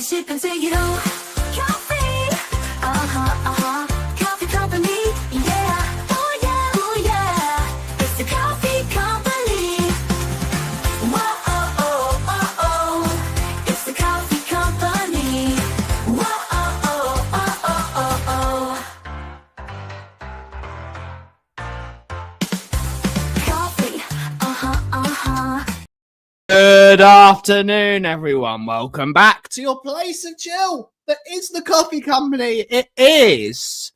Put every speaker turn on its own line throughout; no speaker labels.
shipping to you. Kauffie, Kauffie Company, yeah, oh yeah, it's the Kauffie Company. Whoa, it's the Kauffie Company. Whoa, Kauffie,
Good afternoon, everyone. Welcome back to your place of chill. That is the Kauffie Company. It is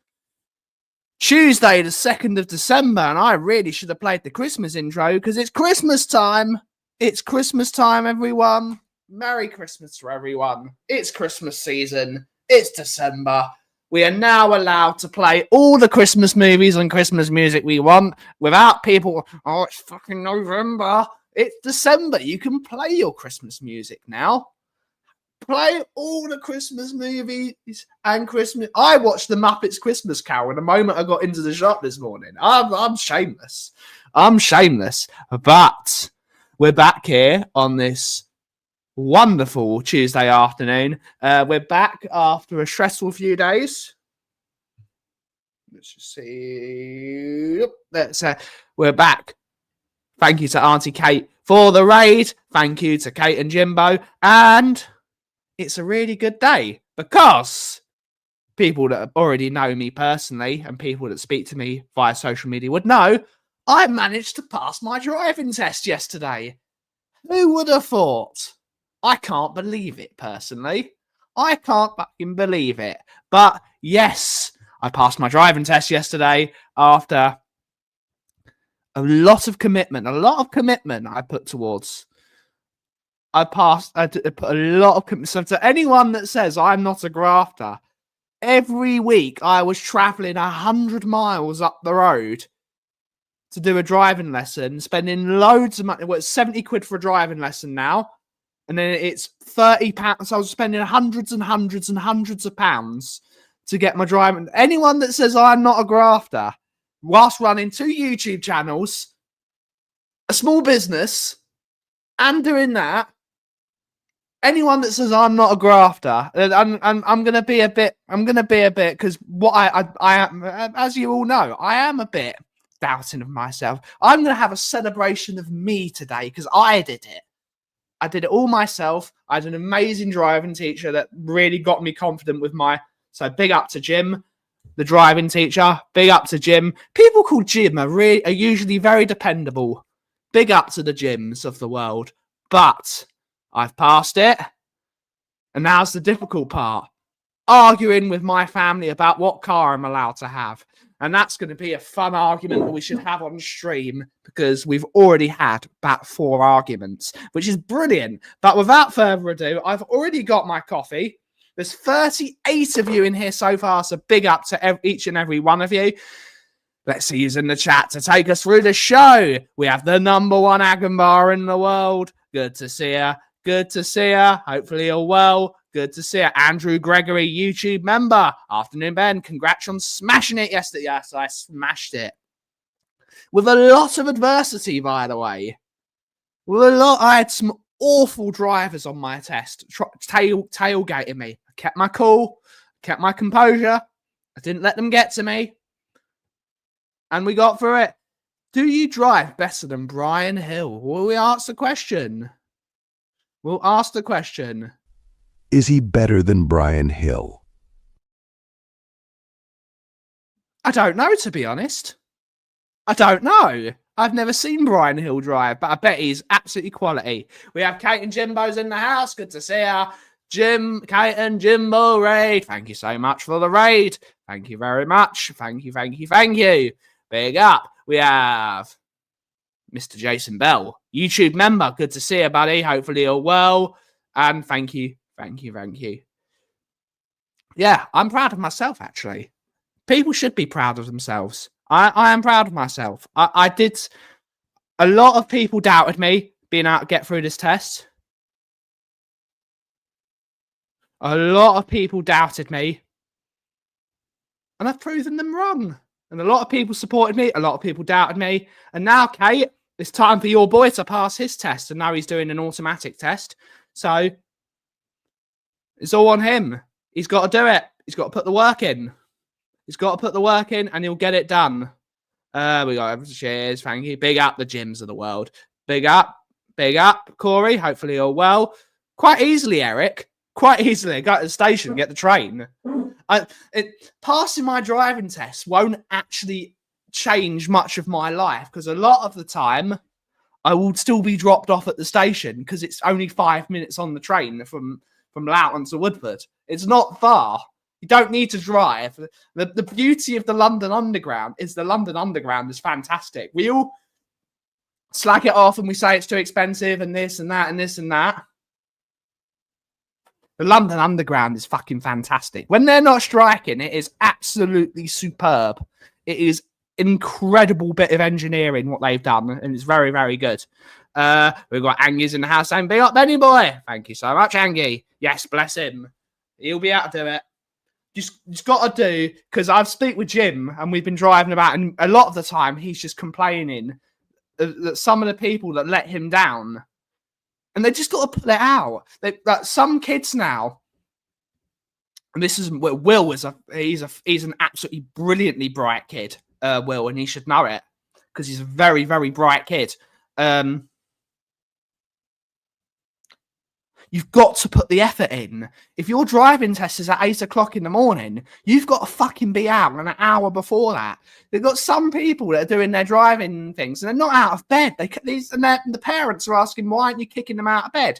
Tuesday, the 2nd of December, and I really should have played the Christmas intro because it's Christmas time. It's Christmas time, everyone. Merry Christmas to everyone. It's Christmas season. It's December. We are now allowed to play all the Christmas movies and Christmas music we want without people, oh, it's fucking November. It's December. You can play your Christmas music now. Play all the Christmas movies and Christmas. I watched the Muppets Christmas Carol the moment I got into the shop this morning. I'm shameless. I'm shameless. But we're back here on this wonderful Tuesday afternoon. We're back after a stressful few days. Let's just see. We're back. Thank you to Auntie Kate for the raid. Thank you to Kate and Jimbo. And it's a really good day because people that already know me personally and people that speak to me via social media would know I managed to pass my driving test yesterday. Who would have thought? I can't believe it, personally. I can't fucking believe it. But yes, I passed my driving test yesterday after a lot of commitment I put towards. I put a lot of commitment. So to anyone that says I'm not a grafter, every week I was traveling 100 miles up the road to do a driving lesson, spending loads of money. Well, it's 70 quid for a driving lesson now. And then it's £30. So I was spending hundreds and hundreds and hundreds of pounds to get my driving. Anyone that says I'm not a grafter, whilst running 2 YouTube channels, a small business, and doing that, anyone that says I'm not a grafter, I'm gonna be a bit, because what I am, as you all know, I am a bit doubting of myself. I'm gonna have a celebration of me today because I did it. I did it all myself. I had an amazing driving teacher that really got me confident with my. So big up to Jim, the driving teacher. Big up to Jim. People called Jim are usually very dependable. Big up to the gyms of the world. But I've passed it. And now's the difficult part. Arguing with my family about what car I'm allowed to have. And that's going to be a fun argument that we should have on stream, because we've already had about 4 arguments, which is brilliant. But without further ado, I've already got my coffee. There's 38 of you in here so far, so big up to each and every one of you. Let's see who's in the chat to take us through the show. We have the #1 Agambar in the world. Good to see her. Good to see her. Hopefully you're well. Good to see her. Andrew Gregory, YouTube member. Afternoon, Ben. Congrats on smashing it yesterday. Yes, I smashed it. With a lot of adversity, by the way. I had some awful drivers on my test. Tailgating me. I kept my cool. Kept my composure. I didn't let them get to me. And we got through it. Do you drive better than Brian Hill? Will we ask the question? We'll ask the question.
Is he better than Brian Hill?
I don't know, to be honest. I don't know. I've never seen Brian Hill drive, but I bet he's absolutely quality. We have Kate and Jimbo's in the house. Good to see her. Jim, Kate and Jimbo raid. Thank you so much for the raid. Thank you very much. Thank you, thank you, thank you. Big up. We have Mr. Jason Bell, YouTube member. Good to see you, buddy. Hopefully you're well. And thank you. Thank you, thank you. Yeah, I'm proud of myself, actually. People should be proud of themselves. I am proud of myself. I did... A lot of people doubted me being able to get through this test. A lot of people doubted me. And I've proven them wrong. And a lot of people supported me. A lot of people doubted me. And now, Kate, it's time for your boy to pass his test. And now he's doing an automatic test. So... it's all on him. He's got to do it. He's got to put the work in. He's got to put the work in and he'll get it done. We got cheers. Thank you. Big up the gyms of the world. Big up. Big up, Corey. Hopefully you're well. Quite easily, Eric. Quite easily. Go to the station, get the train. Passing my driving test won't actually change much of my life, because a lot of the time I will still be dropped off at the station because it's only 5 minutes on the train from Loughton to Woodford. It's not far. You don't need to drive. The beauty of the London Underground is the London Underground is fantastic. We all slag it off and we say it's too expensive and this and that and this and that. The London Underground is fucking fantastic. When they're not striking, it is absolutely superb. It is incredible bit of engineering what they've done, and it's very, very good. We've got Angi's in the house saying, big up Benny boy. Thank you so much, Angie. Yes, bless him. He'll be able to do it. Just got to do, because I've speak with Jim and we've been driving about, and a lot of the time he's just complaining that some of the people that let him down, and they just got to put it out. Like some kids now, and this is Will is he's an absolutely brilliantly bright kid, Will, and he should know it because he's a very, very bright kid. You've got to put the effort in. If your driving test is at 8 o'clock in the morning, you've got to fucking be out an hour before that. They've got some people that are doing their driving things and they're not out of bed. The parents are asking, why aren't you kicking them out of bed?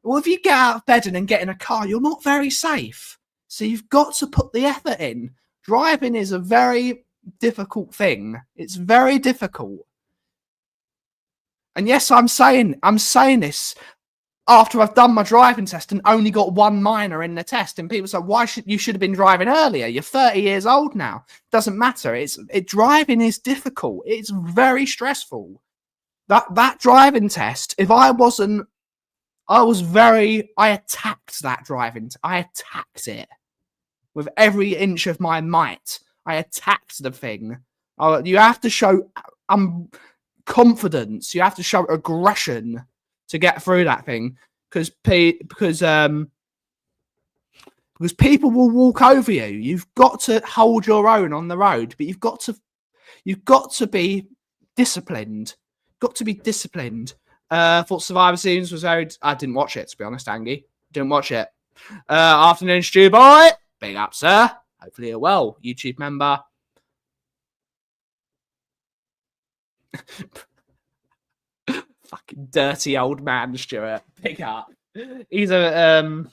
Well, if you get out of bed and then get in a car, you're not very safe. So you've got to put the effort in. Driving is a very difficult thing. It's very difficult. And yes, I'm saying this after I've done my driving test and only got 1 minor in the test, and people say, "Why should you have been driving earlier? You're 30 years old now." Doesn't matter. Driving is difficult. It's very stressful. That driving test. If I wasn't, I attacked that driving. I attacked it with every inch of my might. I attacked the thing. You have to show confidence. You have to show aggression to get through that thing, because people will walk over you. You've got to hold your own on the road, but you've got to be disciplined. Got to be disciplined. Thought Survivor Series was very... I didn't watch it, to be honest, Angie. Didn't watch it. Afternoon, Stu boy. Big up, sir. Hopefully you're well. YouTube member. Dirty old man, Stuart. Pick up. He's a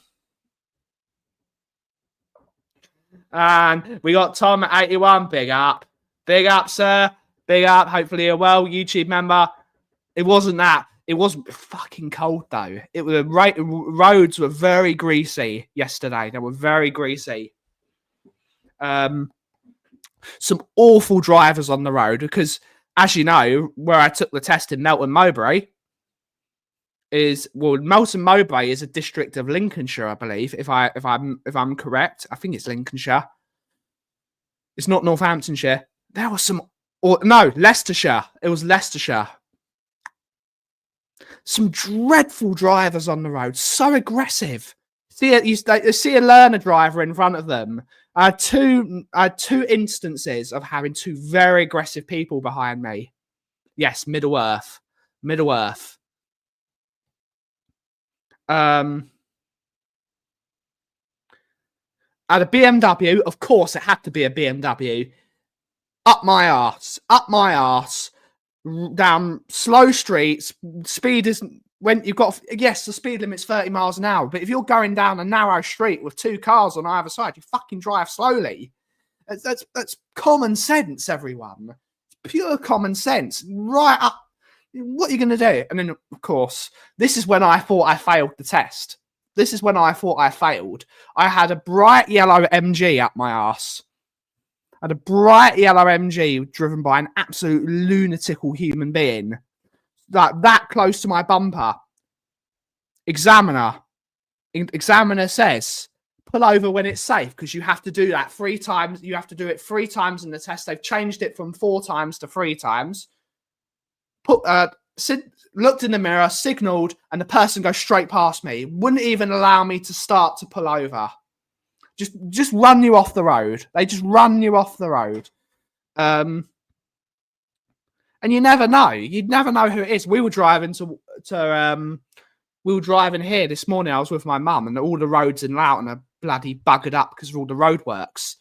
and we got Tom at 81. Big up. Big up, sir. Big up. Hopefully you're well. YouTube member. It wasn't that. It wasn't fucking cold though. It was roads were very greasy yesterday. They were very greasy. Some awful drivers on the road because, as you know, where I took the test in Melton Mowbray Melton Mowbray is a district of Lincolnshire, I believe. If I'm correct, I think it's Lincolnshire. It's not Northamptonshire. There was Leicestershire. It was Leicestershire. Some dreadful drivers on the road, so aggressive. You see a learner driver in front of them. I had two instances of having two very aggressive people behind me. Yes, Middle Earth. I had a BMW. Of course, it had to be a BMW. Up my arse. Down slow streets. Speed isn't when you've got. Yes, the speed limit's 30 miles an hour. But if you're going down a narrow street with two cars on either side, you fucking drive slowly. That's common sense, everyone. Pure common sense. Right up. What are you going to do? And then, of course, this is when I thought I failed the test. I had a bright yellow MG up my arse. I had a bright yellow MG driven by an absolute lunatical human being. Like that close to my bumper. Examiner says, pull over when it's safe because you have to do that 3 times. You have to do it 3 times in the test. They've changed it from 4 times to 3 times. Looked in the mirror, signalled, and the person goes straight past me. Wouldn't even allow me to start to pull over. Just run you off the road. They just run you off the road. And you never know. You'd never know who it is. We were driving here this morning. I was with my mum, and all the roads in Loughton are bloody buggered up because of all the roadworks.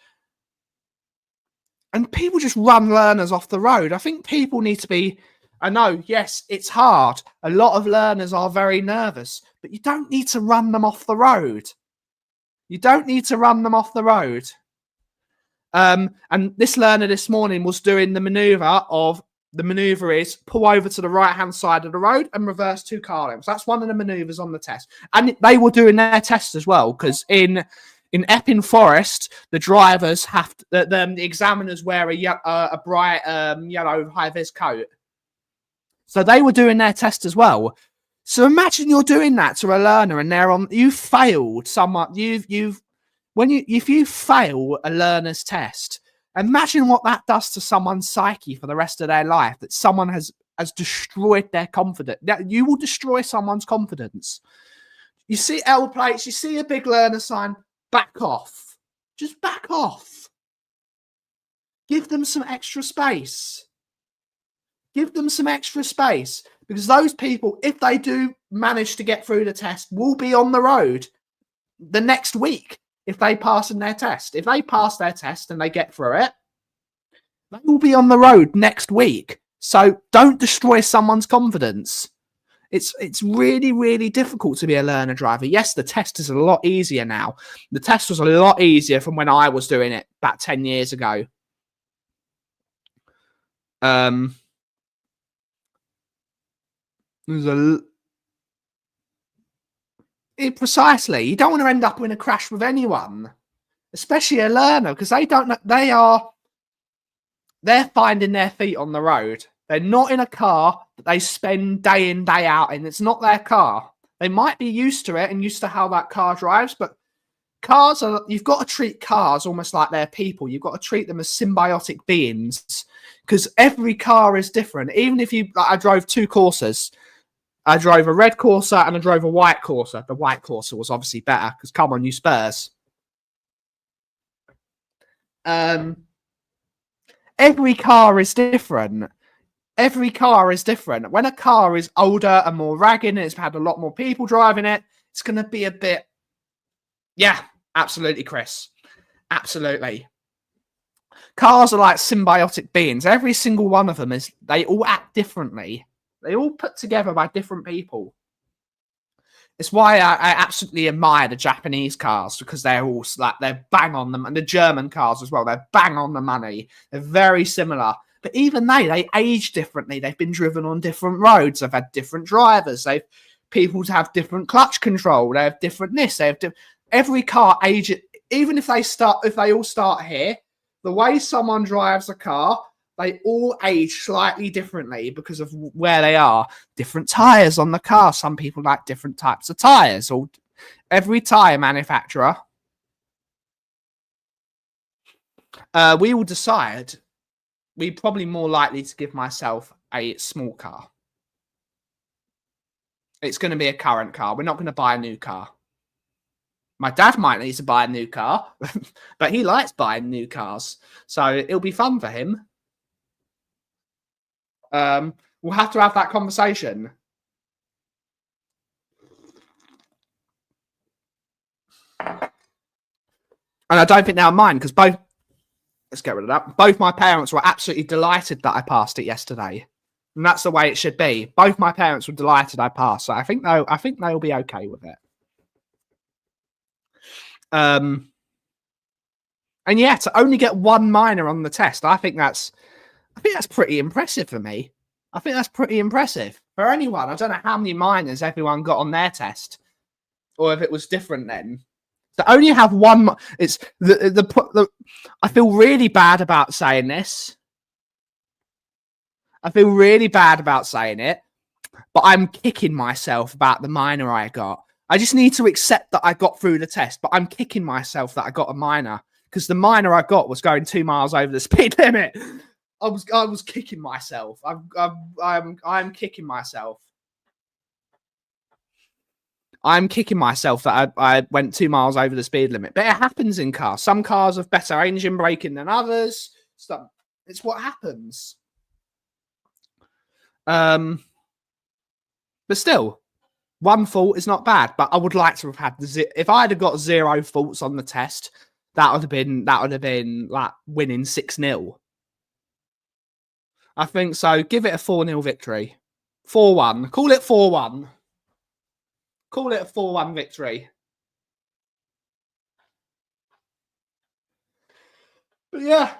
And people just run learners off the road. I think people need to be... I know, yes, it's hard. A lot of learners are very nervous, but you don't need to run them off the road. And this learner this morning was doing the maneuver is pull over to the right-hand side of the road and reverse 2 car lengths. That's one of the maneuvers on the test. And they were doing their test as well, because in Epping Forest, the drivers the examiners wear a bright yellow high-vis coat. So they were doing their test as well. So imagine you're doing that to a learner and you failed someone. If you fail a learner's test, imagine what that does to someone's psyche for the rest of their life. That someone has destroyed their confidence. You will destroy someone's confidence. You see L plates, you see a big learner sign, back off. Just back off. Give them some extra space. Because those people, if they do manage to get through the test, will be on the road the next week if they pass in their test. If they pass their test and they get through it, they will be on the road next week. So don't destroy someone's confidence. It's really, really difficult to be a learner driver. Yes, the test is a lot easier now. The test was a lot easier from when I was doing it about 10 years ago. Precisely. You don't want to end up in a crash with anyone, especially a learner, because they don't know. They're finding their feet on the road. They're not in a car that they spend day in, day out in. It's not their car. They might be used to it and used to how that car drives, but you've got to treat cars almost like they're people. You've got to treat them as symbiotic beings, because every car is different. Even if I drove 2 Corsas. I drove a red Corsa and I drove a white Corsa. The white Corsa was obviously better because, come on, you Spurs. Every car is different. When a car is older and more ragged and it's had a lot more people driving it, it's going to be a bit... Yeah, absolutely, Chris. Absolutely. Cars are like symbiotic beings. Every single one of them they all act differently. They're all put together by different people. It's why I absolutely admire the Japanese cars, because they're all like, they're bang on them, and the German cars as well. They're bang on the money. They're very similar, but even they age differently. They've been driven on different roads. They've had different drivers. People have different clutch control. They have different this. They have every car age. Even if they all start here, the way someone drives a car, they all age slightly differently because of where they are. Different tires on the car. Some people like different types of tires. Or every tire manufacturer, we will decide. We're probably more likely to give myself a small car. It's going to be a current car. We're not going to buy a new car. My dad might need to buy a new car, but he likes buying new cars, so it'll be fun for him. We'll have to have that conversation. And I don't think they'll mind, because let's get rid of that. Both my parents were absolutely delighted that I passed it yesterday. And that's the way it should be. Both my parents were delighted I passed. So I think they'll be okay with it. And yeah, to only get one minor on the test, I think that's pretty impressive for me. I think that's pretty impressive for anyone. I don't know how many minors everyone got on their test, or if it was different then. To only have one, it's I feel really bad about saying this. I feel really bad about saying it, but I'm kicking myself about the minor I got. I just need to accept that I got through the test, but I'm kicking myself that I got a minor, because the minor I got was going 2 miles over the speed limit. I was kicking myself. I'm kicking myself. I'm kicking myself that I went 2 miles over the speed limit. But it happens in cars. Some cars have better engine braking than others. It's what happens. But still, one fault is not bad. But I would like to have had if I had got 0 faults on the test, that would have been like winning 6-0. I think so. Give it a 4-0 victory. 4-1. Call it 4-1. Call it a 4-1 victory. But yeah,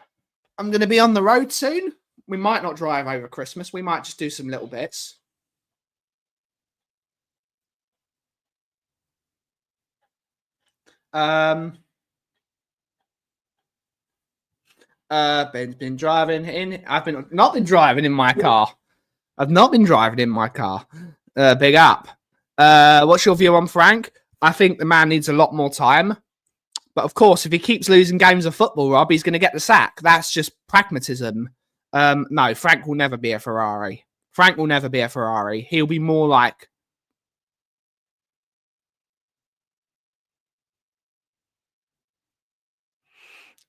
I'm going to be on the road soon. We might not drive over Christmas. We might just do some little bits. Ben's been driving in. I've not been driving in my car. I've not been driving in my car. Big up. What's your view on Frank? I think the man needs a lot more time. But of course, if he keeps losing games of football, Rob, he's going to get the sack. That's just pragmatism. No, Frank will never be a Ferrari. Frank will never be a Ferrari. He'll be more like...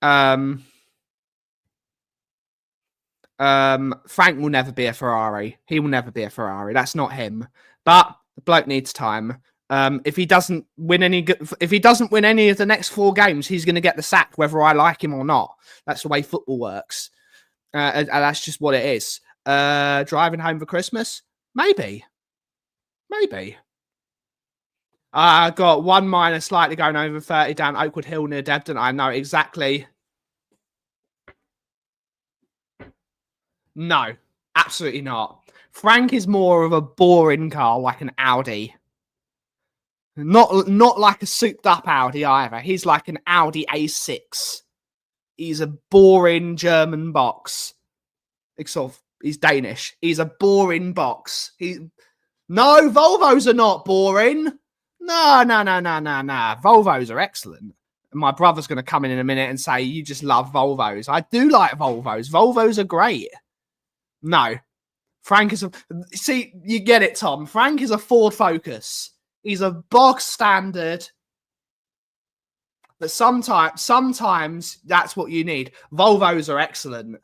Frank will never be a Ferrari. He will never be a Ferrari. That's not him. But the bloke needs time. If he doesn't win any of the next 4 games, he's going to get the sack, whether I like him or not. That's the way football works. And that's just what it is. Driving home for Christmas? Maybe. I got 1 minor slightly going over 30 down Oakwood Hill near Debden. I know exactly. No, absolutely not. Frank is more of a boring car, like an Audi. Not like a souped up Audi either. He's like an Audi A6. He's a boring German box. He's Danish. He's a boring box. No, Volvos are not boring. No. Volvos are excellent. And my brother's going to come in a minute and say, you just love Volvos. I do like Volvos. Volvos are great. No. Frank is see, you get it, Tom. Frank is a Ford Focus. He's a box standard. But sometimes that's what you need. Volvos are excellent.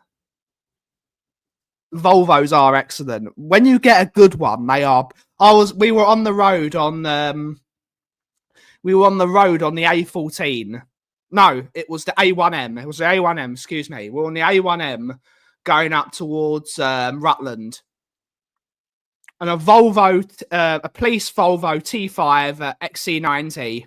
Volvos are excellent. When you get a good one, they are. We were on the road on the A14. No, it was the A1M. It was the A1M, excuse me. We're on the A1M going up towards Rutland. and a Volvo, a police Volvo T5 XC90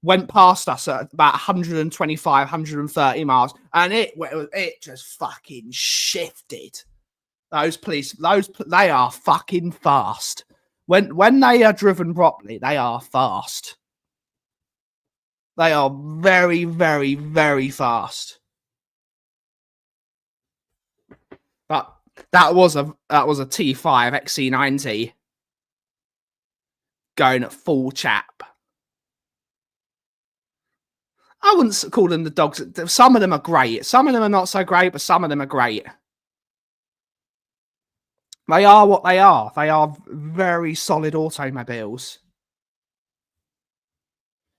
went past us at about 125, 130 miles, and it just fucking shifted. Those police, they are fucking fast. When they are driven properly, they are fast. They are very, very, very fast. But that was a T5 XC90 going at full chap. I wouldn't call them the dogs. Some of them are great. Some of them are not so great, but some of them are great. They are what they are. They are very solid automobiles.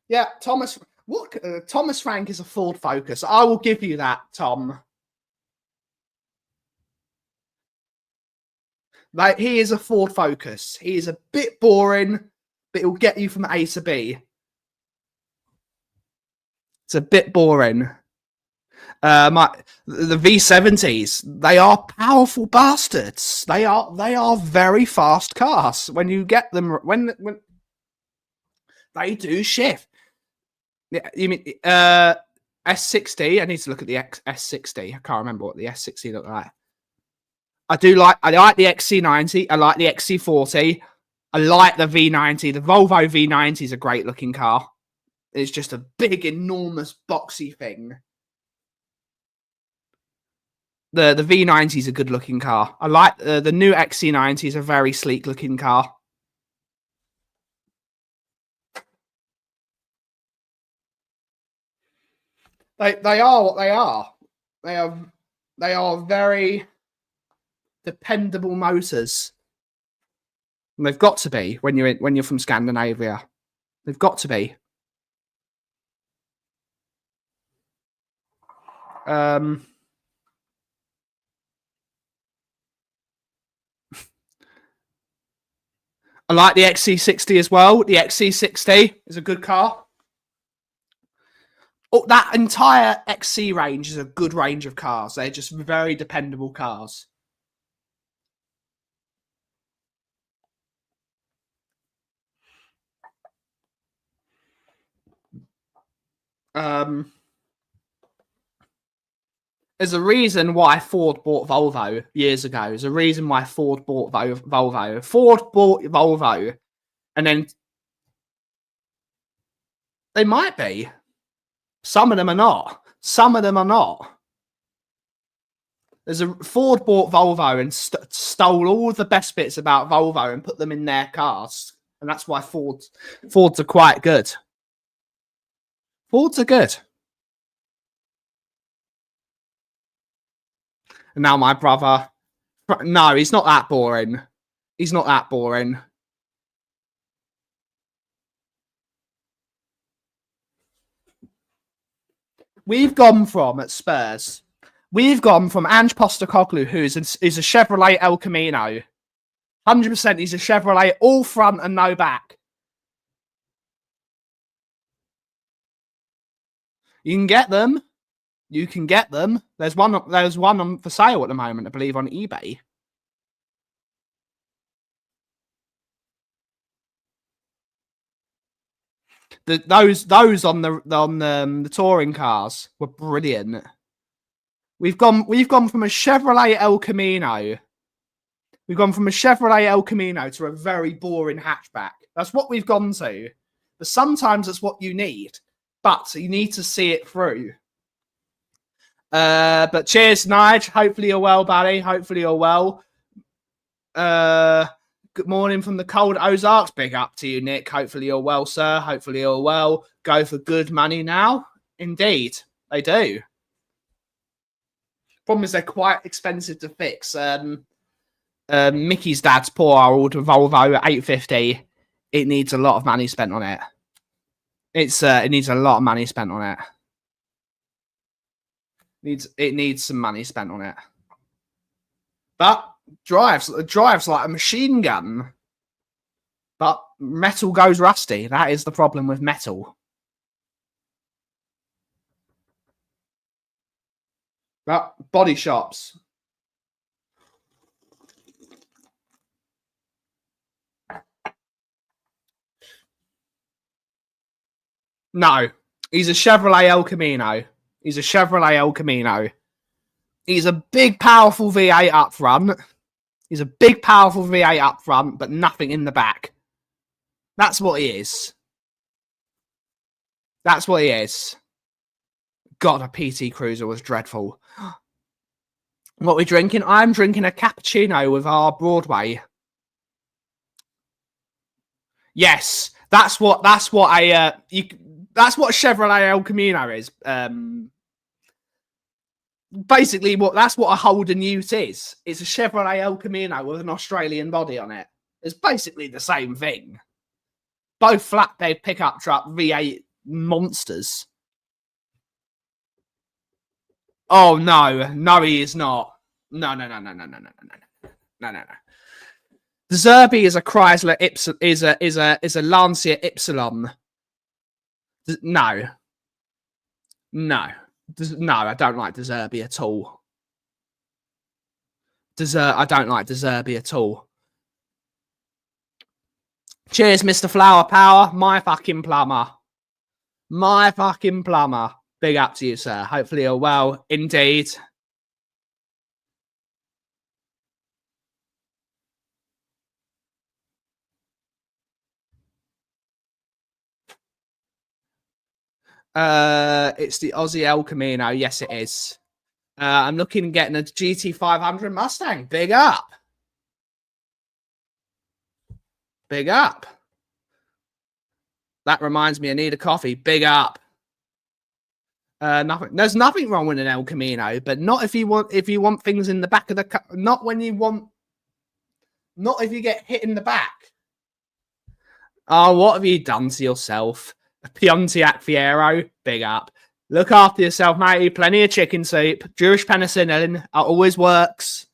Yeah, Thomas. What Thomas Frank is a Ford Focus. I will give you that, Tom. Like, he is a Ford Focus. He is a bit boring, but it will get you from A to B. It's a bit boring. The V70s, they are powerful bastards. They are very fast cars. When you get them, when they do shift. Yeah, you mean S60? I need to look at the S60. I can't remember what the S60 looked like. I like the XC90. I like the XC40. I like the V90. The Volvo V90 is a great looking car. It's just a big, enormous, boxy thing. The V90 is a good looking car. I like the new XC90 is a very sleek looking car. They are what they are. They are very dependable motors. And they've got to be when you're from Scandinavia. They've got to be. I like the XC60 as well. The XC60 is a good car. Oh, that entire XC range is a good range of cars. They're just very dependable cars. There's a reason why Ford bought Volvo years ago. There's a reason why Ford bought Volvo. Ford bought Volvo, and then they might be. Some of them are not. Some of them are not. There's a Ford bought Volvo and stole all the best bits about Volvo and put them in their cars, and that's why Fords are quite good. Fords are good. And now my brother, no, he's not that boring. He's not that boring. We've gone from at Spurs. We've gone from Ange Postecoglou, who is a Chevrolet El Camino. 100%, he's a Chevrolet, all front and no back. You can get them. You can get them. There's one on for sale at the moment, I believe, on eBay. Those on the touring cars were brilliant. We've gone from a Chevrolet El Camino. We've gone from a Chevrolet El Camino to a very boring hatchback. That's what we've gone to. But sometimes that's what you need. But you need to see it through. But cheers, Nige. Hopefully you're well, buddy. Hopefully you're well. Good morning from the cold Ozarks. Big up to you, Nick. Hopefully you're well, sir. Hopefully you're well. Go for good money now. Indeed, they do. Problem is they're quite expensive to fix. Mickey's dad's poor old Volvo 850. It needs a lot of money spent on it. It needs a lot of money spent on it. It needs some money spent on it. But drives like a machine gun. But metal goes rusty. That is the problem with metal. But body shops. No, he's a Chevrolet El Camino. He's a Chevrolet El Camino. He's a big, powerful V8 up front. He's a big, powerful V8 up front, but nothing in the back. That's what he is. That's what he is. God, a PT Cruiser was dreadful. What are we drinking? I'm drinking a cappuccino with our Broadway. Yes, that's what a Chevrolet El Camino is. Basically, that's what a Holden Ute is. It's a Chevrolet El Camino with an Australian body on it. It's basically the same thing. Both flatbed pickup truck V8 monsters. Oh no, he is not. No. The Zerby is a Chrysler is a Lancia Ypsilon. No, I don't like the Zerby at all. I don't like the Zerby at all. Cheers, Mr. Flower Power. My fucking plumber. Big up to you, sir. Hopefully you're well. Indeed. It's the Aussie El Camino. Yes, it is. I'm looking at getting a GT500 Mustang. Big up. That reminds me, I need a coffee. Big up. Nothing. There's nothing wrong with an El Camino, but not if you want things in the back of the car. Not if you get hit in the back. Oh, what have you done to yourself? A Pontiac Fiero. Big up. Look after yourself, matey. Plenty of chicken soup. Jewish penicillin always works.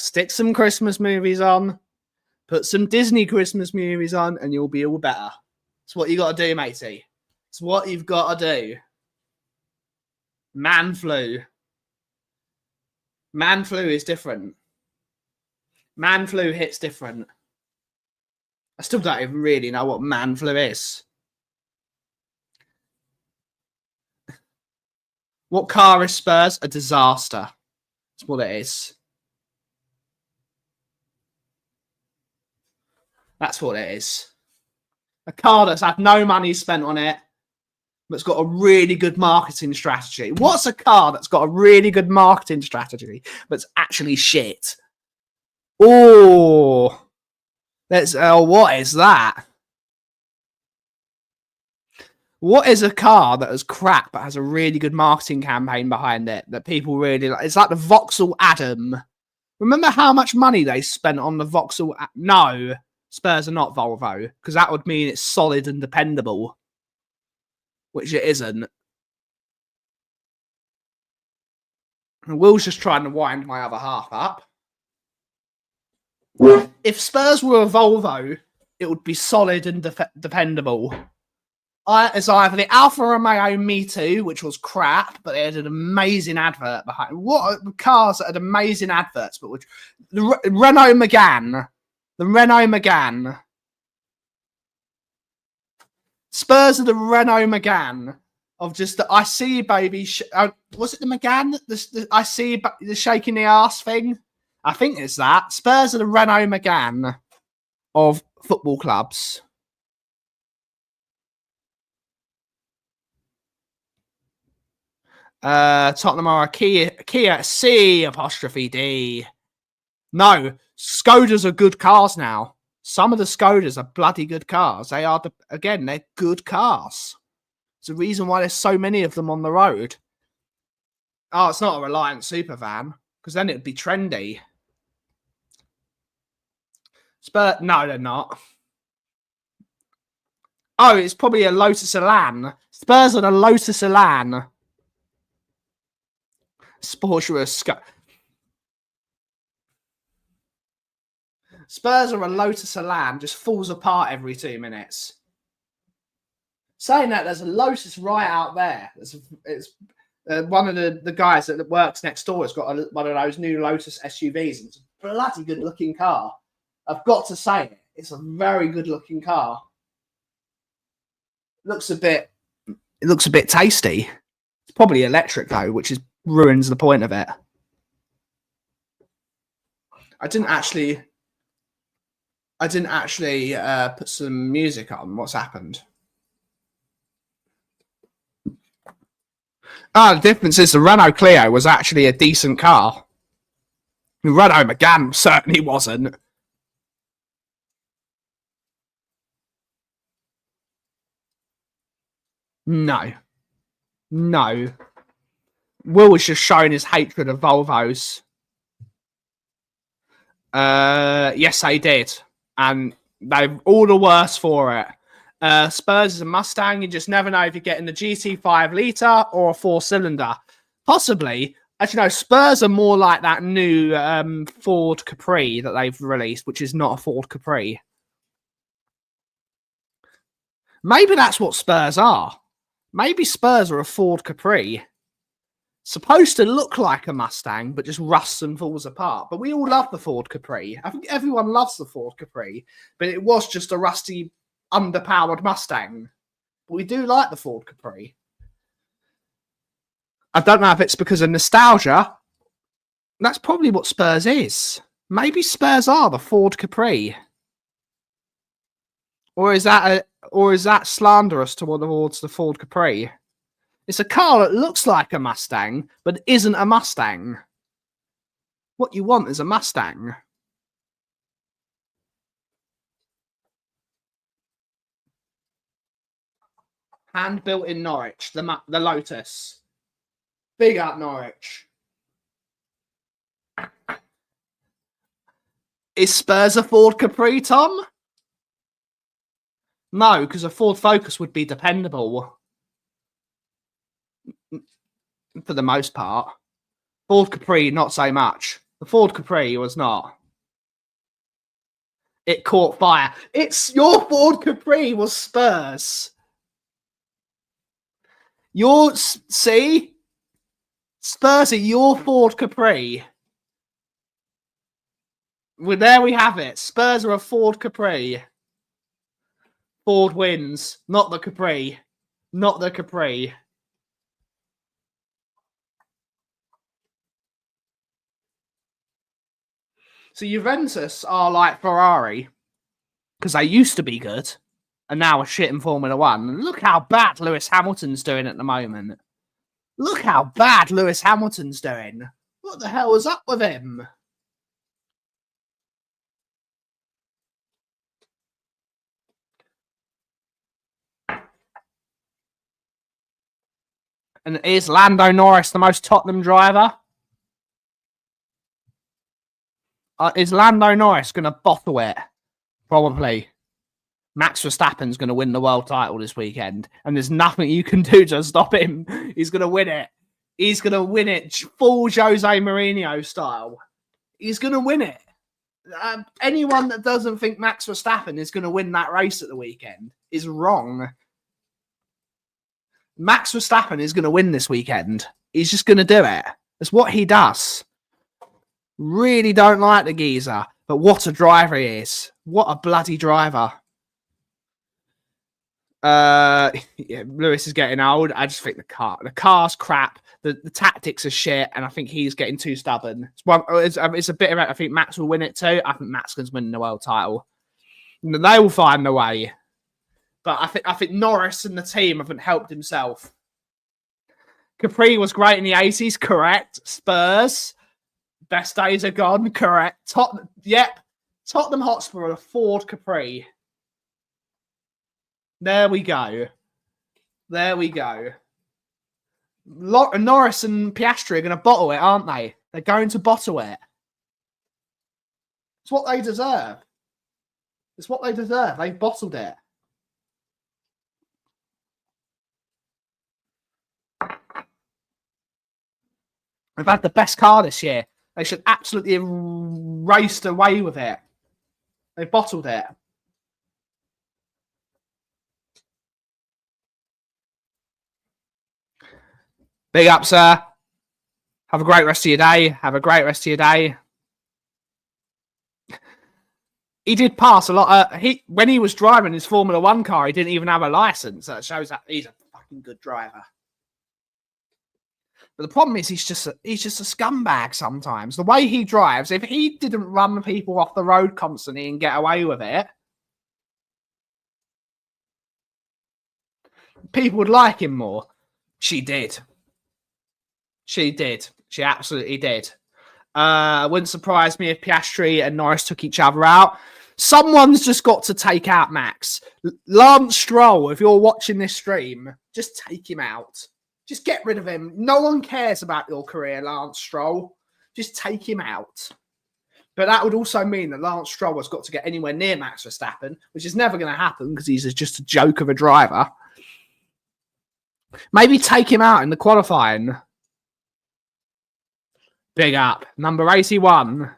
Stick some Christmas movies on. Put some Disney Christmas movies on, and you'll be all better. It's what you got to do, matey. It's what you've got to do. Man flu. Man flu is different. Man flu hits different. I still don't even really know what man flu is. What car is Spurs? A disaster. That's what it is. That's what it is. A car that's had no money spent on it, but's got a really good marketing strategy. What's a car that's got a really good marketing strategy, but's actually shit? Oh, what is that? What is a car that is crap but has a really good marketing campaign behind it that people really like? It's like the Vauxhall Adam. Remember how much money they spent on the Vauxhall? No, Spurs are not Volvo, because that would mean it's solid and dependable, which it isn't. And Will's just trying to wind my other half up. If Spurs were a Volvo, it would be solid and dependable. It's either the Alfa Romeo Me Too, which was crap, but it had an amazing advert behind it. What cars that had amazing adverts, but which the Renault Megane. The Renault Megane. Spurs are the Renault Megane of just the I see you, baby. Was it the Megane? The I see you, the shaking the ass thing? I think it's that. Spurs are the Renault Megane of football clubs. Tottenham are a Kia C apostrophe D. No, Skodas are good cars now. Some of the Skodas are bloody good cars. They are, they're good cars. It's the reason why there's so many of them on the road. Oh, it's not a Reliant Supervan, because then it'd be trendy. No, they're not. Oh, it's probably a Lotus Elan. Spurs are the Lotus Elan. Spurs are a Lotus Elan, just falls apart every 2 minutes. Saying that, there's a Lotus right out there. It's one of the guys that works next door has got one of those new Lotus SUVs. And it's a bloody good looking car. I've got to say it. It's a very good looking car. Looks a bit. It looks a bit tasty. It's probably electric though, which ruins the point of it. I didn't actually put some music on. What's happened? The difference is the Renault Clio was actually a decent car. The Renault Megane certainly wasn't. No. Will was just showing his hatred of Volvos. Yes, they did. And they're all the worse for it. Spurs is a Mustang. You just never know if you're getting the GT5 litre or a 4-cylinder. Possibly. Actually, no, Spurs are more like that new Ford Capri that they've released, which is not a Ford Capri. Maybe that's what Spurs are. Maybe Spurs are a Ford Capri. Supposed to look like a Mustang, but just rusts and falls apart. But we all love the Ford Capri. I think everyone loves the Ford Capri, but it was just a rusty, underpowered Mustang. But we do like the Ford Capri. I don't know if it's because of nostalgia. That's probably what Spurs is. Maybe Spurs are the Ford Capri. Or is that slanderous towards the Ford Capri? It's a car that looks like a Mustang, but isn't a Mustang. What you want is a Mustang. Hand built in Norwich, the Lotus. Big up Norwich. Is Spurs a Ford Capri, Tom? No, because a Ford Focus would be dependable. For the most part. Ford Capri, not so much. The Ford Capri was not. It caught fire. Your Ford Capri was Spurs. See? Spurs are your Ford Capri. Well, there we have it. Spurs are a Ford Capri. Ford wins. Not the Capri. Not the Capri. So Juventus are like Ferrari because they used to be good and now are shit in Formula One. And look how bad Lewis Hamilton's doing at the moment. Look how bad Lewis Hamilton's doing. What the hell is up with him? And is Lando Norris the most Tottenham driver? Is Lando Norris going to bottle it? Probably. Max Verstappen's going to win the world title this weekend, and there's nothing you can do to stop him. He's going to win it. He's going to win it full Jose Mourinho style. He's going to win it. Anyone that doesn't think Max Verstappen is going to win that race at the weekend is wrong. Max Verstappen is going to win this weekend. He's just going to do it. That's what he does. Really don't like the geezer, but what a driver he is. What a bloody driver. Yeah, Lewis is getting old. I just think the car's crap. The tactics are shit, and I think he's getting too stubborn. It's a bit of it. I think Max will win it too. I think Max can win the world title. They will find a way. But I think Norris and the team haven't helped himself. Capri was great in the 80s, correct. Spurs, best days are gone, correct. Tottenham Hotspur are a Ford Capri. There we go. There we go. Norris and Piastri are going to bottle it, aren't they? They're going to bottle it. It's what they deserve. It's what they deserve. They've bottled it. They've had the best car this year. They should absolutely have raced away with it. They've bottled it. Big up, sir. Have a great rest of your day. Have a great rest of your day. He did pass a lot. When he was driving his Formula One car, he didn't even have a license. That shows that he's a fucking good driver. But the problem is he's just a scumbag sometimes. The way he drives, if he didn't run people off the road constantly and get away with it, people would like him more. She did. She did. She absolutely did. Wouldn't surprise me if Piastri and Norris took each other out. Someone's just got to take out Max. Lance Stroll, if you're watching this stream, just take him out. Just get rid of him. No one cares about your career, Lance Stroll. Just take him out. But that would also mean that Lance Stroll has got to get anywhere near Max Verstappen, which is never going to happen because he's just a joke of a driver. Maybe take him out in the qualifying. Big up. Number 81.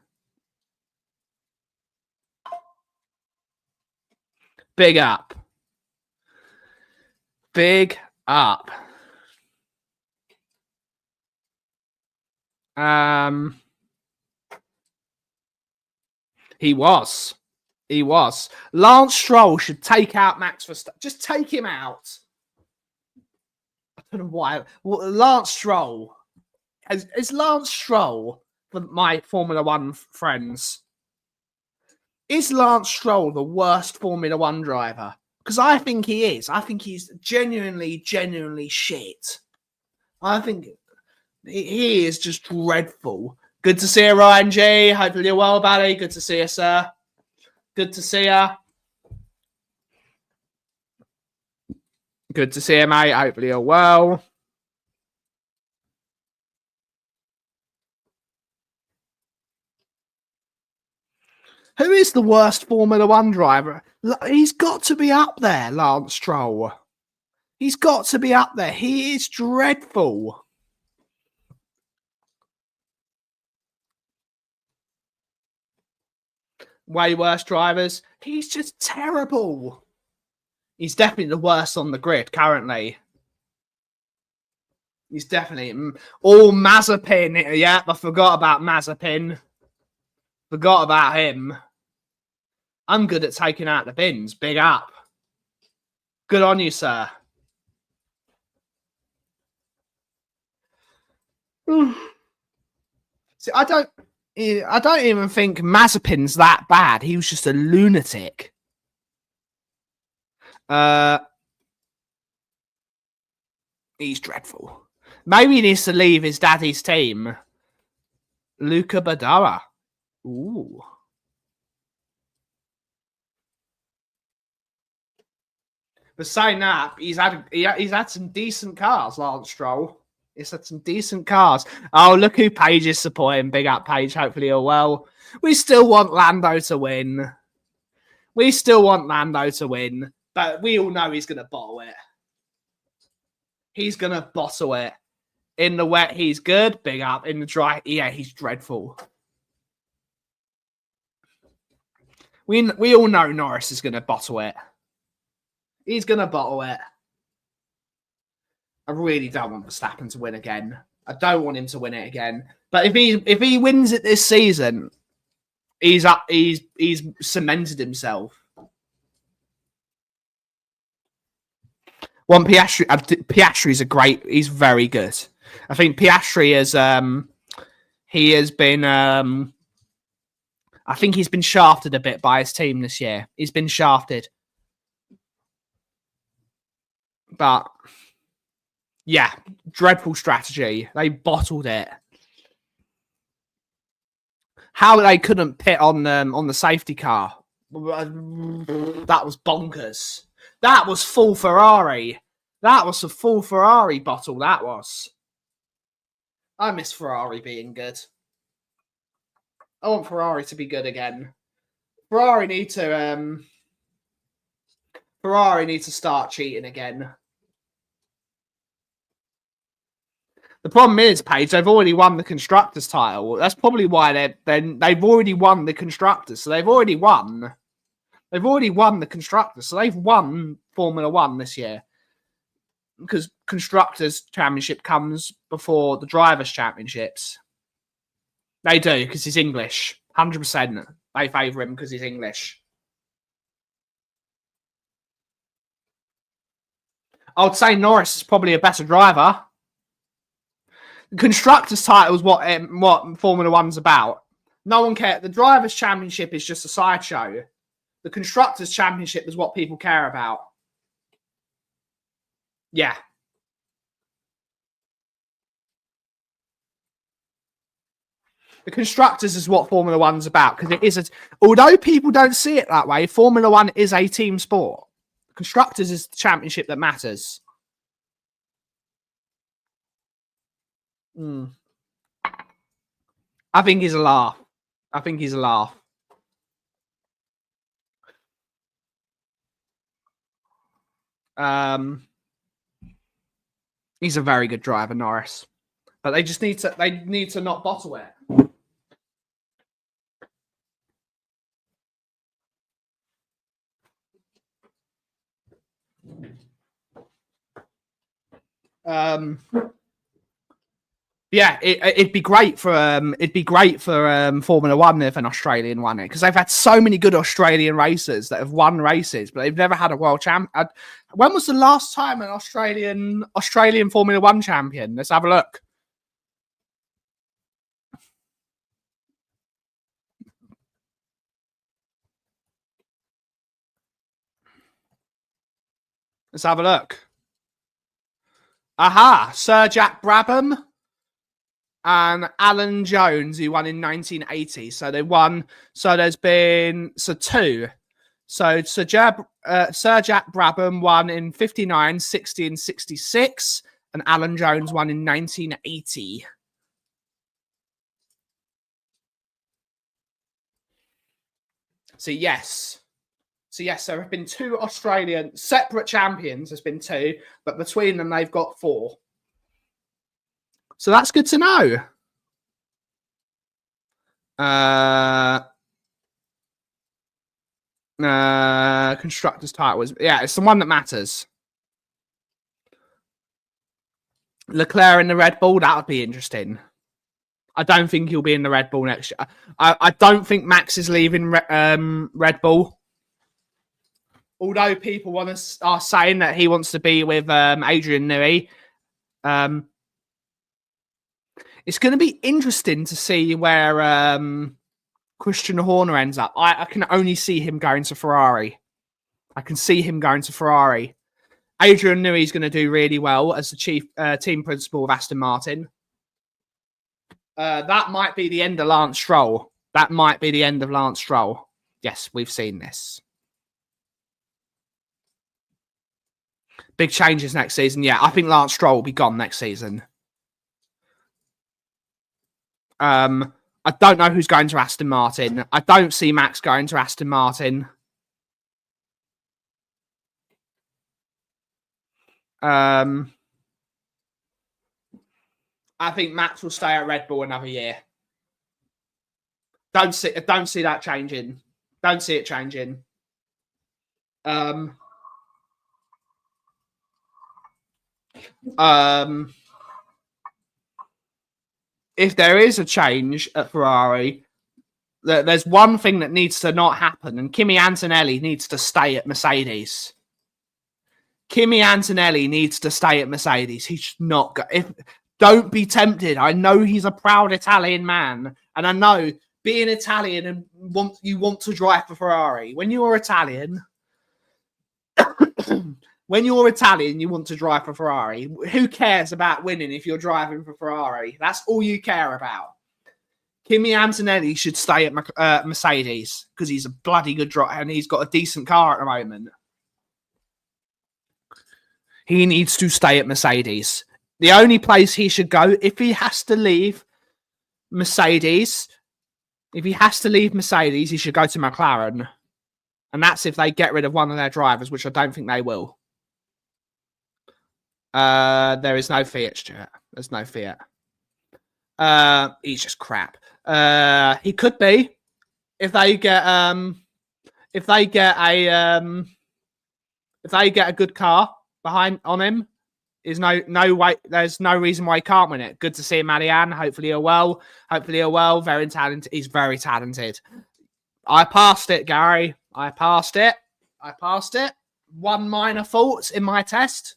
Big up. Big up. He was. Lance Stroll should take out Max Verstappen. Just take him out. I don't know why. Well, Lance Stroll. Is Lance Stroll, for my Formula One friends, is Lance Stroll the worst Formula One driver? Because I think he is. I think he's genuinely shit. I think he is just dreadful. Good to see you, Ryan G. Hopefully you're well, buddy. Good to see you, sir. Good to see you. Good to see you, mate. Hopefully you're well. Who is the worst Formula One driver? He's got to be up there, Lance Stroll. He's got to be up there. He is dreadful. Way worse drivers. He's just terrible. He's definitely the worst on the grid currently. He's definitely all Mazepin. Yeah, I forgot about Mazepin. Forgot about him. I'm good at taking out the bins. Big up. Good on you, sir. See, I don't even think Mazepin's that bad. He was just a lunatic. He's dreadful. Maybe he needs to leave his daddy's team. Luca Badara. Ooh. But saying that, he's had some decent cars, Lance Stroll. He's had some decent cars. Oh, look who Paige is supporting. Big up, Paige. Hopefully you're well. We still want Lando to win. But we all know he's going to bottle it. He's going to bottle it. In the wet, he's good. Big up. In the dry, yeah, he's dreadful. We all know Norris is going to bottle it. He's going to bottle it. I really don't want Verstappen to win again. I don't want him to win it again. But if he wins it this season, he's cemented himself. One Piastri. Piastri's he's very good. I think Piastri has been. I think he's been shafted a bit by his team this year. He's been shafted. But yeah, dreadful strategy. They bottled it. How they couldn't pit on the safety car. That was bonkers. That was full Ferrari. That was a full Ferrari bottle, that was. I miss Ferrari being good. I want Ferrari to be good again. Ferrari need to start cheating again. The problem is, Paige, they've already won the constructors' title. That's probably why they've already won the constructors. So they've already won. They've already won the constructors. So they've won Formula One this year. Because constructors' championship comes before the drivers' championships. They do, because it's English. 100%. they favour him because he's English. I would say Norris is probably a better driver. The Constructors' title is what Formula One's about. No one cares. The Drivers' Championship is just a sideshow. The Constructors' Championship is what people care about. Yeah. The Constructors is what Formula One's about, because it is although people don't see it that way, Formula One is a team sport. Constructors is the championship that matters. I think he's a laugh. I think he's a laugh. He's a very good driver, Norris. But they just need to not bottle it. Yeah, it'd be great for Formula One if an Australian won it, because they've had so many good Australian racers that have won races, but they've never had a world champ. When was the last time an Australian Formula One champion? Let's have a look. Let's have a look. Aha, Sir Jack Brabham and Alan Jones, who won in 1980. So they won. So there's been two. So Sir Jack Brabham won in 59, 60, and 66, and Alan Jones won in 1980. So yes, there have been two Australian separate champions. There's been two, but between them, they've got four. So that's good to know. Constructors' title was, yeah, it's the one that matters. Leclerc in the Red Bull, that would be interesting. I don't think he'll be in the Red Bull next year. I don't think Max is leaving Red Bull. Although people are saying that he wants to be with Adrian Newey. It's going to be interesting to see where Christian Horner ends up. I can only see him going to Ferrari. I can see him going to Ferrari. Adrian Newey is going to do really well as the chief team principal of Aston Martin. That might be the end of Lance Stroll. That might be the end of Lance Stroll. Yes, we've seen this. Big changes next season. Yeah, I think Lance Stroll will be gone next season. I don't know who's going to Aston Martin. I don't see Max going to Aston Martin. I think Max will stay at Red Bull another year. Don't see that changing. Don't see it changing. If there is a change at Ferrari, there's one thing that needs to not happen, and Kimi Antonelli needs to stay at Mercedes. Kimi Antonelli needs to stay at Mercedes. He's not. Don't be tempted. I know he's a proud Italian man, and I know being Italian and you want to drive for Ferrari. When you're Italian, you want to drive for Ferrari. Who cares about winning if you're driving for Ferrari? That's all you care about. Kimi Antonelli should stay at Mercedes because he's a bloody good driver and he's got a decent car at the moment. He needs to stay at Mercedes. The only place he should go, if he has to leave Mercedes, he should go to McLaren. And that's if they get rid of one of their drivers, which I don't think they will. There is no Fiat, Stuart. There's no Fiat. He's just crap. He could be if they get a good car on him. There's no way. There's no reason why he can't win it. Good to see him, Marianne. Hopefully he'll well. Very talented. He's very talented. I passed it, Gary. I passed it. One minor fault in my test.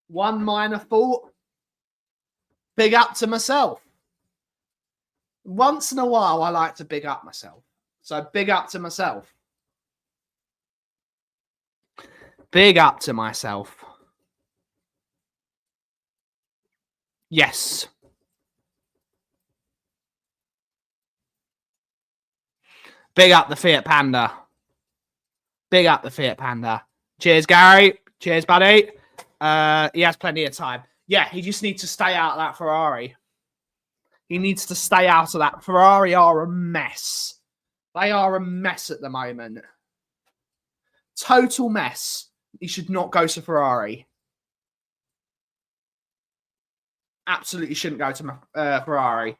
One minor fault. Big up to myself. Once in a while, I like to big up myself. So big up to myself. Big up to myself. Yes. Big up the Fiat Panda. Big up the Fiat Panda. Cheers, Gary. Cheers, buddy. He has plenty of time. Yeah, he just needs to stay out of that Ferrari. He needs to stay out of that. Ferrari are a mess. They are a mess at the moment. Total mess. He should not go to Ferrari. Absolutely shouldn't go to Ferrari.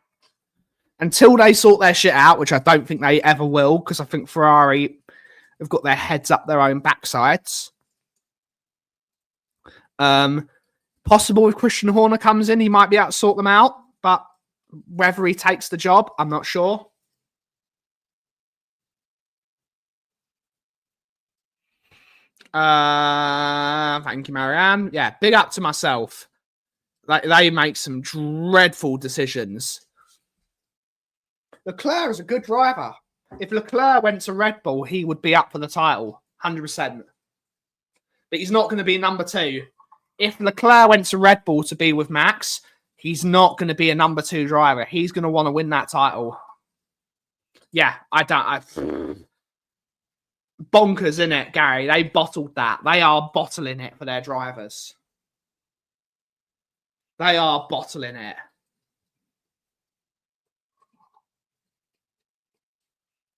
Until they sort their shit out, which I don't think they ever will, because I think Ferrari have got their heads up their own backsides. Possible if Christian Horner comes in, he might be able to sort them out, but whether he takes the job, I'm not sure. Thank you, Marianne. Yeah, big up to myself. Like, they make some dreadful decisions. Leclerc is a good driver. If Leclerc went to Red Bull, he would be up for the title, 100%. But he's not going to be number 2. If Leclerc went to Red Bull to be with Max, he's not going to be a number 2 driver. He's going to want to win that title. Yeah, bonkers, innit, Gary? They bottled that. They are bottling it for their drivers. They are bottling it.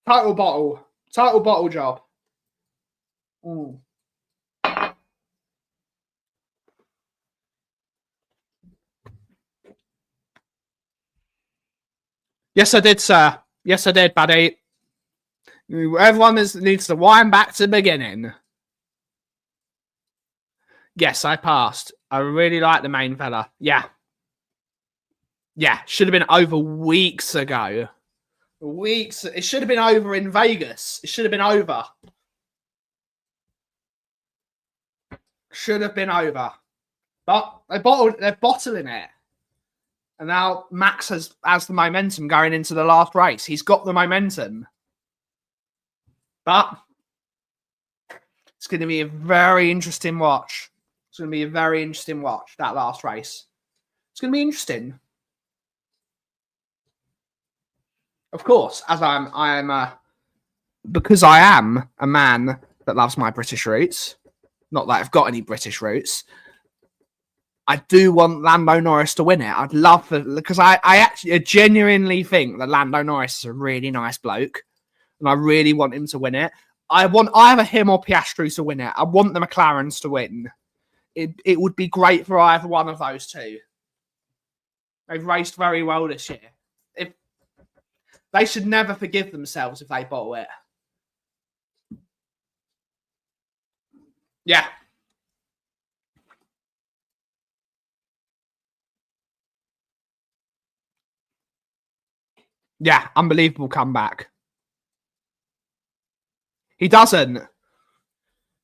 Title bottle job. Ooh. Yes, I did, sir. Yes, I did, buddy. Everyone needs to wind back to the beginning. Yes, I passed. I really like the main fella. Yeah. Yeah, should have been over weeks ago. Weeks. It should have been over in Vegas. It should have been over. Should have been over. But they're bottling it. And now Max has the momentum going into the last race. He's got the momentum. But it's going to be a very interesting watch. It's going to be a very interesting watch, that last race. It's going to be interesting. Of course, as because I am a man that loves my British roots. Not that I've got any British roots. I do want Lando Norris to win it. I'd love because I actually genuinely think that Lando Norris is a really nice bloke, and I really want him to win it. Either him or Piastri to win it. I want the McLarens to win. It would be great for either one of those two. They've raced very well this year. They should never forgive themselves if they bottle it. Yeah. Yeah, unbelievable comeback. He doesn't.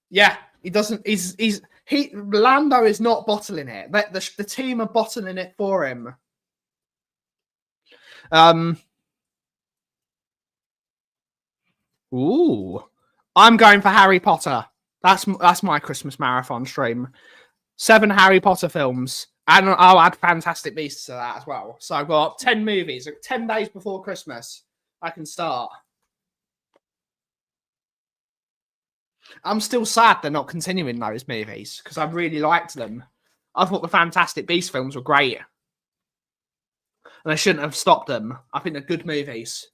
Yeah, he doesn't. Lando is not bottling it. The team are bottling it for him. Ooh. I'm going for Harry Potter. That's my Christmas marathon stream. 7 Harry Potter films. And I'll add Fantastic Beasts to that as well. So I've got 10 movies. 10 days before Christmas, I can start. I'm still sad they're not continuing those movies because I really liked them. I thought the Fantastic Beasts films were great. And I shouldn't have stopped them. I think they're good movies.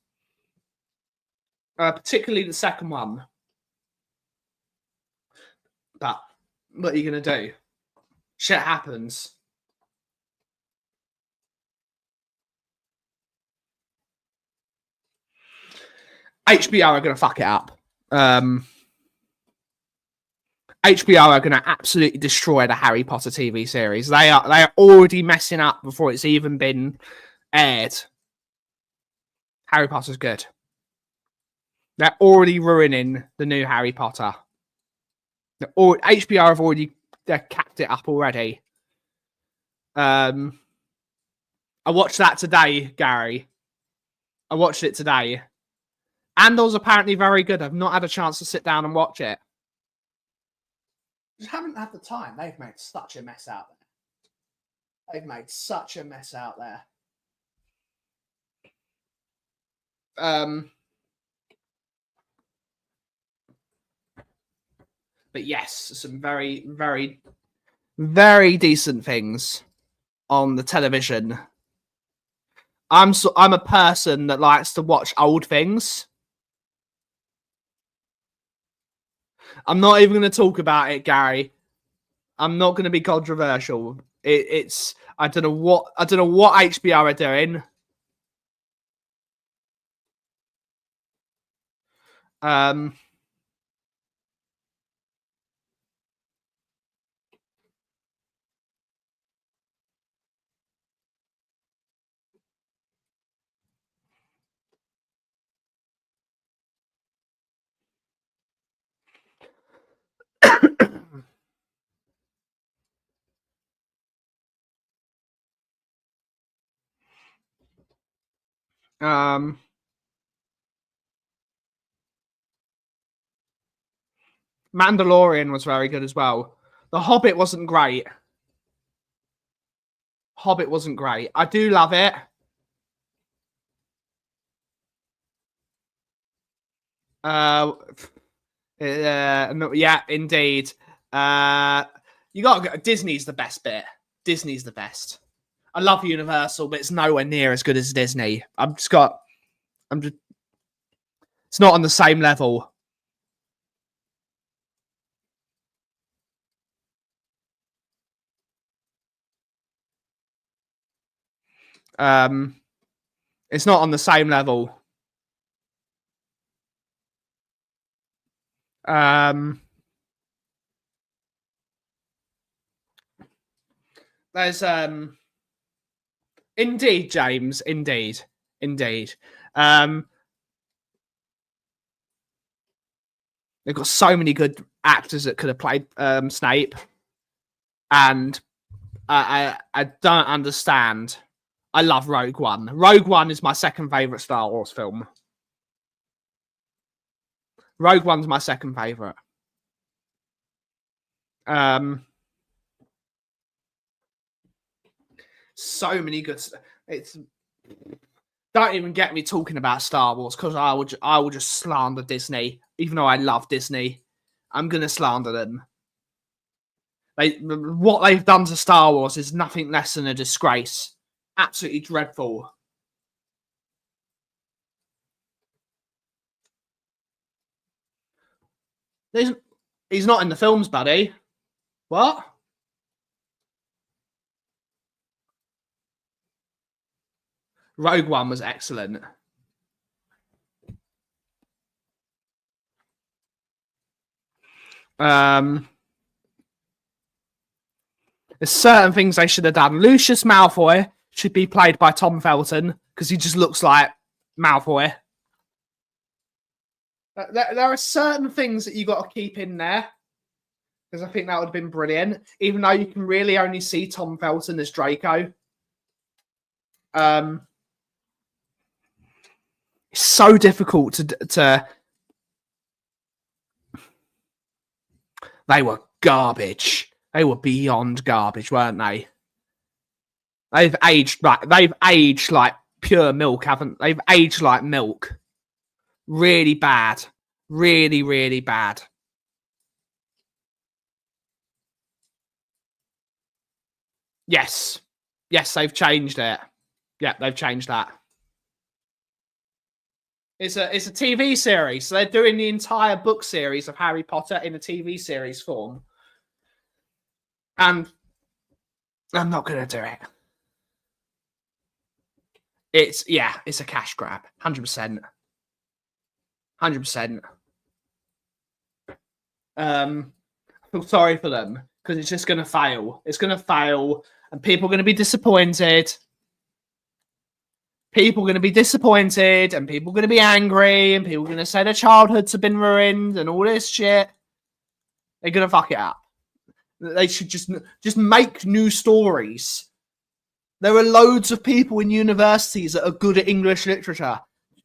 Particularly the second one. But what are you going to do? Shit happens. HBO are going to fuck it up. HBO are going to absolutely destroy the Harry Potter TV series. They are already messing up before it's even been aired. Harry Potter's good. They're already ruining the new Harry Potter. HBO have already capped it up already. I watched that today, Gary. I watched it today. Andor's apparently very good. I've not had a chance to sit down and watch it. Just haven't had the time. They've made such a mess out there. They've made such a mess out there. But yes, some very, very, very decent things on the television. I'm a person that likes to watch old things. I'm not even going to talk about it, Gary. I'm not going to be controversial. It's I don't know what HBO are doing. Mandalorian was very good as well. The Hobbit wasn't great. I do love it. Yeah, indeed. You got Disney's the best bit. Disney's the best. I love Universal, but it's nowhere near as good as Disney. It's not on the same level. It's not on the same level. There's indeed, James, indeed. They've got so many good actors that could have played Snape, and I don't understand. I love Rogue One. Rogue One is my second favorite Star Wars film. Rogue One's my second favorite. So many good. Don't even get me talking about Star Wars, because I will just slander Disney, even though I love Disney. I'm gonna slander them. What they've done to Star Wars is nothing less than a disgrace. Absolutely dreadful. He's not in the films, buddy. What? Rogue One was excellent. There's certain things they should have done. Lucius Malfoy should be played by Tom Felton, because he just looks like Malfoy. There are certain things that you got to keep in there, because I think that would have been brilliant, even though you can really only see Tom Felton as Draco. It's so difficult to. They were garbage. They were beyond garbage, weren't they? They've aged like pure milk, haven't they? They've aged like milk. Really bad. Really, really bad. Yes. Yes, they've changed it. Yeah, they've changed that. It's a TV series. So they're doing the entire book series of Harry Potter in a TV series form. And I'm not going to do it. It's a cash grab. 100%. 100%. I feel sorry for them, because it's just going to fail. It's going to fail, and people are going to be disappointed. people are going to be disappointed and people are going to be angry and people are going to say their childhoods have been ruined and all this shit. They're going to fuck it up. They should just make new stories. There are loads of people in universities that are good at English literature.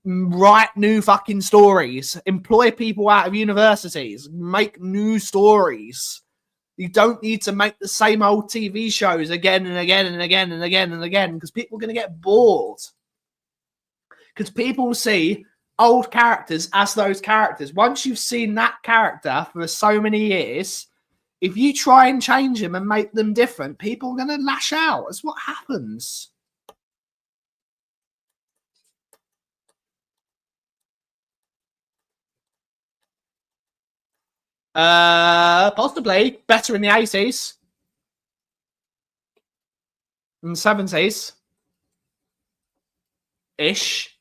Write new fucking stories. Employ people out of universities. Make new stories. You don't need to make the same old TV shows again and again and again and again and again because people are going to get bored. Because people see old characters as those characters. Once you've seen that character for so many years, if you try and change them and make them different, people are going to lash out. That's what happens. Possibly better in the 80s and 70s. Ish.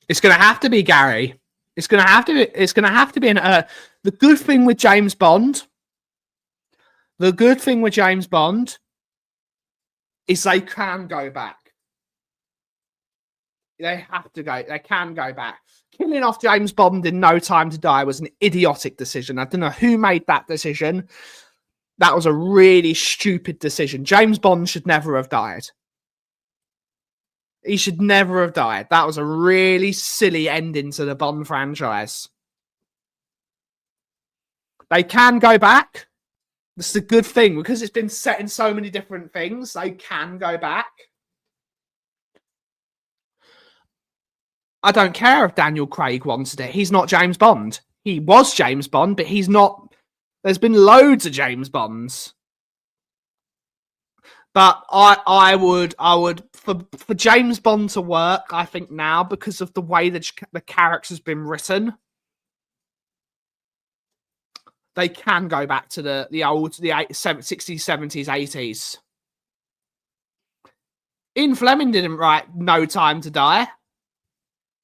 It's going to have to be Gary. It's going to have to be an the good thing with James Bond. The good thing with James Bond is they can go back. They have to go. They can go back. Killing off James Bond in No Time to Die was an idiotic decision. I don't know who made that decision. That was a really stupid decision. James Bond should never have died. He should never have died. That was a really silly ending to the Bond franchise. They can go back. This is a good thing because it's been set in so many different things. They can go back. I don't care if Daniel Craig wanted it. He's not James Bond. He was James Bond, but he's not. There's been loads of James Bonds. But I would for James Bond to work, I think now, because of the way that the character's been written, they can go back to the old 60s, 70s, 80s. Ian Fleming didn't write No Time to Die.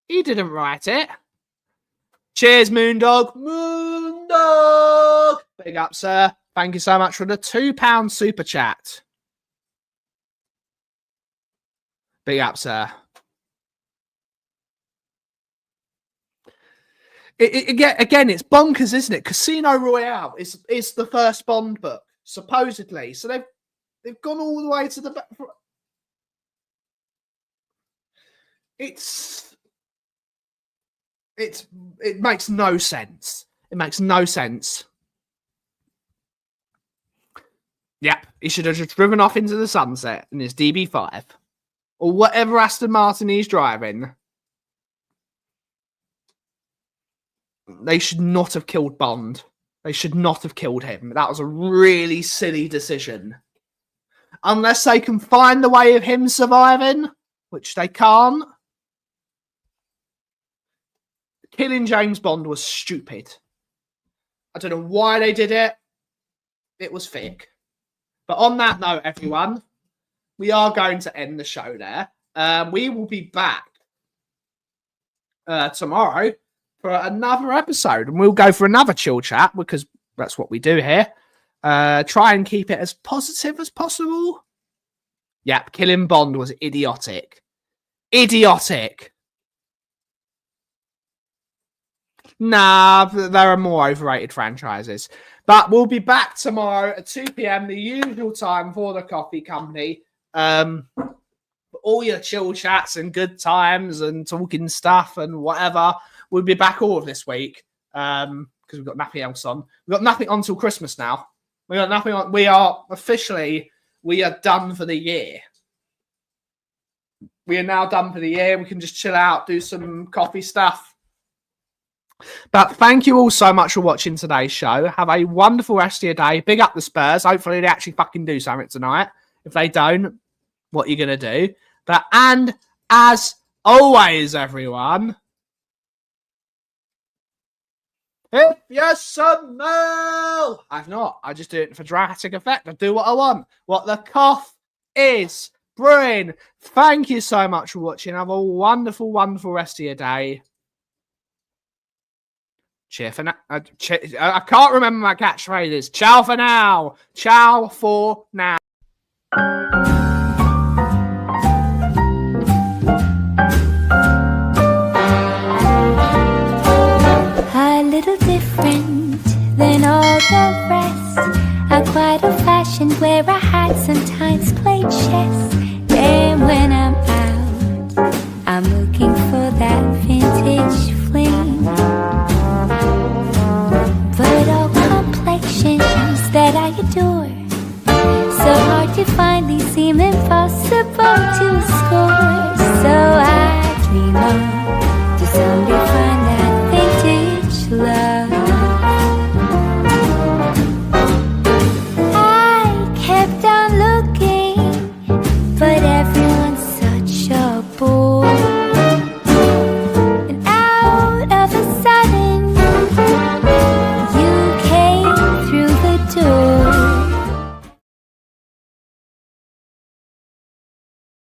He didn't write it. Cheers, Moondog. Moondog! Big up, sir. Thank you so much for the £2 super chat. Big up, sir. Again, it's bonkers, isn't it? Casino Royale is the first Bond book, supposedly. So they've gone all the way to the back. It makes no sense. It makes no sense. Yep, he should have just driven off into the sunset in his DB5 or whatever Aston Martin he's driving. They should not have killed Bond. They should not have killed him. That was a really silly decision. Unless they can find the way of him surviving, which they can't. Killing James Bond was stupid. I don't know why they did it. It was fake. But on that note, everyone, we are going to end the show there. We will be back tomorrow for another episode. And we'll go for another chill chat because that's what we do here. Try and keep it as positive as possible. Yep, killing Bond was idiotic. Idiotic. Nah, there are more overrated franchises. But we'll be back tomorrow at 2 p.m, the usual time for the Coffee Company. All your chill chats and good times and talking stuff and whatever. We'll be back all of this week because we've got nothing else on. We've got nothing on till Christmas now. We got nothing on. We are done for the year. We are now done for the year. We can just chill out, do some coffee stuff. But thank you all so much for watching today's show. Have a wonderful rest of your day. Big up the Spurs. Hopefully they actually fucking do something tonight. If they don't, what are you going to do? And as always, everyone, if you smell, I've not. I just do it for dramatic effect. I do what I want. What the Kauff is brewing. Thank you so much for watching. Have a wonderful, wonderful rest of your day. Cheer for now. I can't remember my catchphrases. Ciao for now. Ciao for now.
A little different than all the rest. I'm quite old-fashioned, wear a hat, sometimes play chess. Then when I'm out, I'm looking for that vintage fling. But all complexions that I adore, so hard to find, these seem impossible to